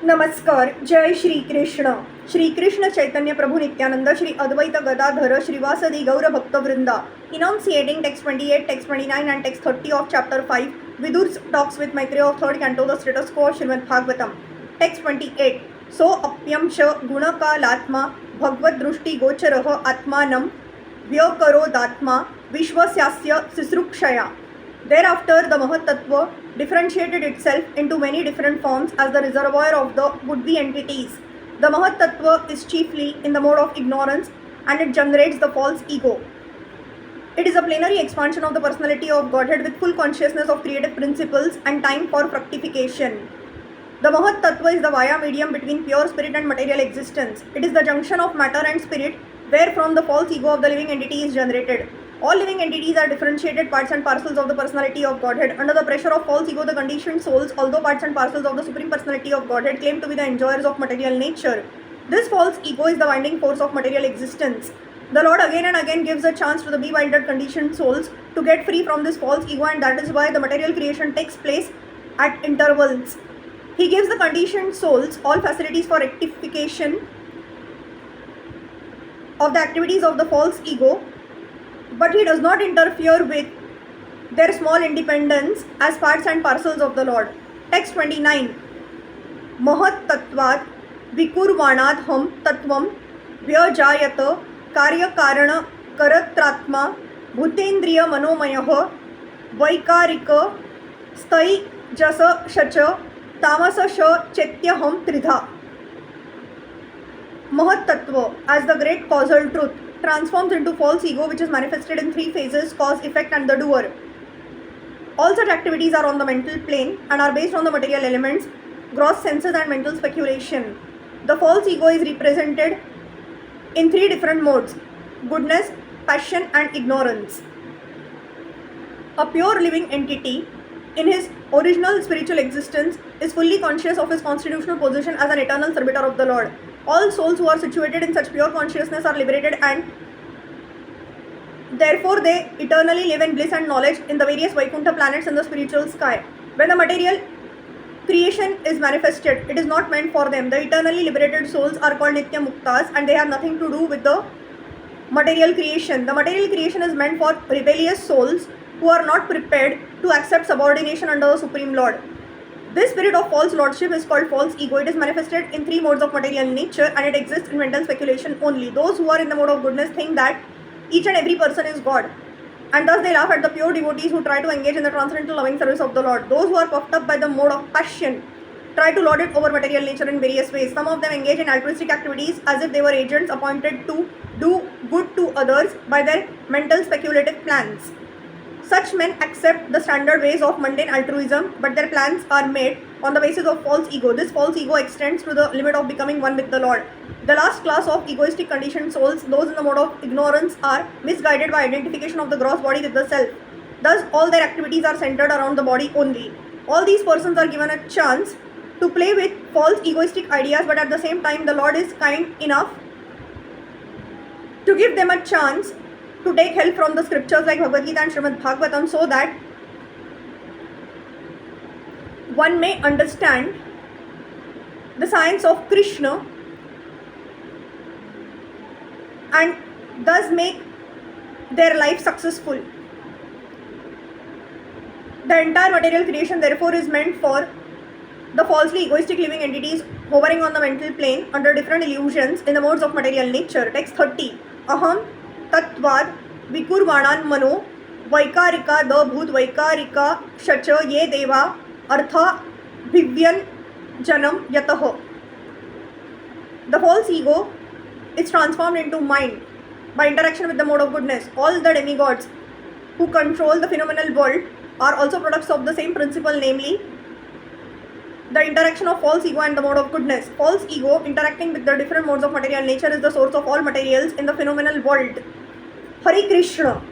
नमस्कार. जय श्री कृष्ण. श्री कृष्ण चैतन्य प्रभु नित्यानंद, श्री अद्वैत गदाधर, श्रीवासदि गौर भक्तवृंदा. Enunciating text 28, text 29 and text 30 of chapter 5. Vidur talks with Maitreya of 3rd canto, the status quo of Srimad Bhagavatam. Text 28. So apyam च गुणकालात्मा भगवद दृष्टि गोचरः आत्मानं व्यकरोदात्मा विश्वस्यास्य सिसृक्षया. Thereafter, the Mahatattva differentiated itself into many different forms as the reservoir of the would-be entities. The Mahatattva is chiefly in the mode of ignorance and it generates the false ego. It is a plenary expansion of the personality of Godhead with full consciousness of creative principles and time for fructification. The Mahatattva is the via medium between pure spirit and material existence. It is the junction of matter and spirit wherefrom the false ego of the living entity is generated. All living entities are differentiated parts and parcels of the personality of Godhead. Under the pressure of false ego, the conditioned souls, although parts and parcels of the supreme personality of Godhead, claim to be the enjoyers of material nature. This false ego is the binding force of material existence. The Lord again and again gives a chance to the bewildered conditioned souls to get free from this false ego, and that is why the material creation takes place at intervals. He gives the conditioned souls all facilities for rectification of the activities of the false ego, but he does not interfere with their small independence as parts and parcels of the Lord. Text 29. Mahat tattvat vikurvanad ham tattvam vyajayat karya karana karatratma bhutendriya manomayah vaikarika stai jasa shacha tamasa sha chetyaham tridha. Mahat Tattva, as the great causal truth, transforms into false ego, which is manifested in three phases: cause, effect and the doer. All such activities are on the mental plane and are based on the material elements, gross senses and mental speculation. The false ego is represented in three different modes: goodness, passion and ignorance. A pure living entity in his original spiritual existence is fully conscious of his constitutional position as an eternal servitor of the Lord. All souls who are situated in such pure consciousness are liberated, and therefore they eternally live in bliss and knowledge in the various Vaikuntha planets in the spiritual sky. When the material creation is manifested, it is not meant for them. The eternally liberated souls are called Nitya Muktas, and they have nothing to do with the material creation. The material creation is meant for rebellious souls who are not prepared to accept subordination under the Supreme Lord. This spirit of false lordship is called false ego. It is manifested in three modes of material nature, and it exists in mental speculation only. Those who are in the mode of goodness think that each and every person is God, and thus they laugh at the pure devotees who try to engage in the transcendental loving service of the Lord. Those who are puffed up by the mode of passion try to lord it over material nature in various ways. Some of them engage in altruistic activities as if they were agents appointed to do good to others by their mental speculative plans. Such men accept the standard ways of mundane altruism, but their plans are made on the basis of false ego. This false ego extends to the limit of becoming one with the Lord. The last class of egoistic conditioned souls, those in the mode of ignorance, are misguided by identification of the gross body with the self. Thus, all their activities are centered around the body only. All these persons are given a chance to play with false egoistic ideas, but at the same time, the Lord is kind enough to give them a chance to take help from the scriptures like Bhagavad Gita and Srimad Bhagavatam, so that one may understand the science of Krishna and thus make their life successful. The entire material creation therefore is meant for the falsely egoistic living entities hovering on the mental plane under different illusions in the modes of material nature. Text 30. Aham तत्वाद विकुर्वाणान मनो वैकारिका the भूत वैकारिका शच ये देवा अर्था भिव्यन जनम यतः. The false ego is transformed into mind by interaction with the mode of goodness. All the demigods who control the phenomenal world are also products of the same principle, namely the interaction of false ego and the mode of goodness. False ego interacting with the different modes of material nature is the source of all materials in the phenomenal world. Hare Krishna.